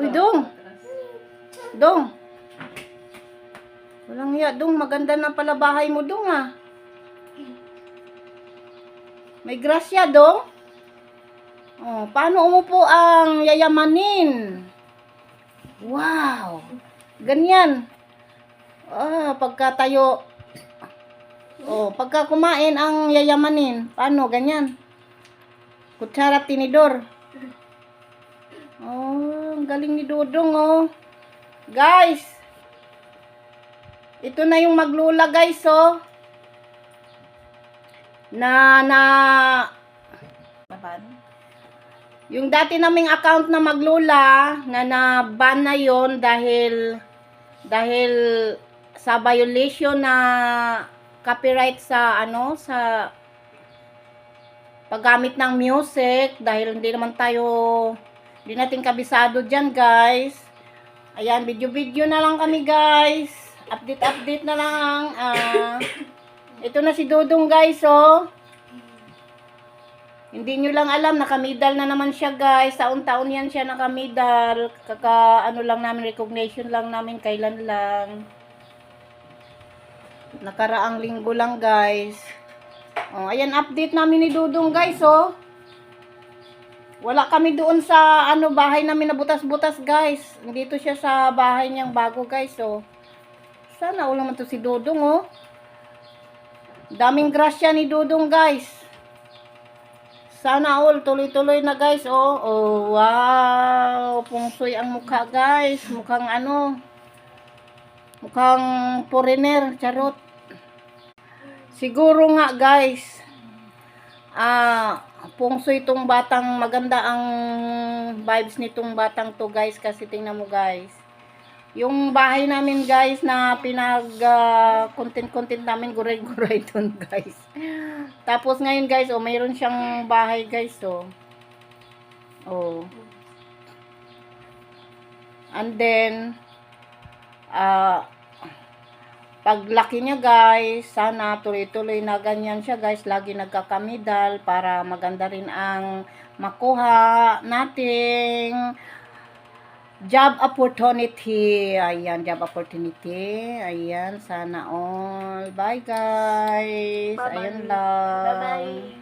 Uy, Dong. Dong. Walang hiya, Dong. Maganda na pala bahay mo, Dong, ah. May grasya, Dong. Oh, paano umupo ang yayamanin? Wow. Ganyan. Ah, pagkatayo. Oh, pagka kumain ang yayamanin. Paano? Ganyan. Kutsara, tinidor. Oh, ang galing ni Dodong, oh. Guys. Ito na yung maglula, guys, oh. Yung dati naming account na maglula, na-ban na yon dahil sa violation na copyright sa sa paggamit ng music, dahil hindi natin kabisado diyan, guys. Ayan, video na lang kami, guys. Update na lang. Ito na si Dodong, guys, oh. Hindi nyo lang alam, nakamidal na naman siya, guys. Taon-taon yan siya nakamidal. Lang namin, recognition lang namin, kailan lang. Nakaraang linggo lang, guys. Oh, ayan, update namin ni Dodong, guys, oh. Wala kami doon sa, bahay namin na butas-butas, guys. Dito siya sa bahay niyang bago, guys, oh. Sana all naman to si Dodong, oh. Daming grasya ni Dodong, guys. Sana all, tuloy-tuloy na, guys, oh. Oh, wow. Pungsoy ang mukha, guys. Mukhang mukhang foreigner, charot. Siguro nga, guys. Pungsoy itong batang, maganda ang vibes nitong batang to, guys. Kasi tingnan mo, guys. Yung bahay namin, guys, na content namin, guray-guray dun, guys. Tapos ngayon, guys, oh, mayroon siyang bahay, guys, oh. Oh. And then, paglaki niya, guys, sana tuloy-tuloy na ganyan siya, guys. Lagi nagkakamidal para maganda rin ang makuha nating job opportunity. Ayan, job opportunity. Ayan, sana all. Bye, guys. Bye-bye. Ayan lang. Bye-bye.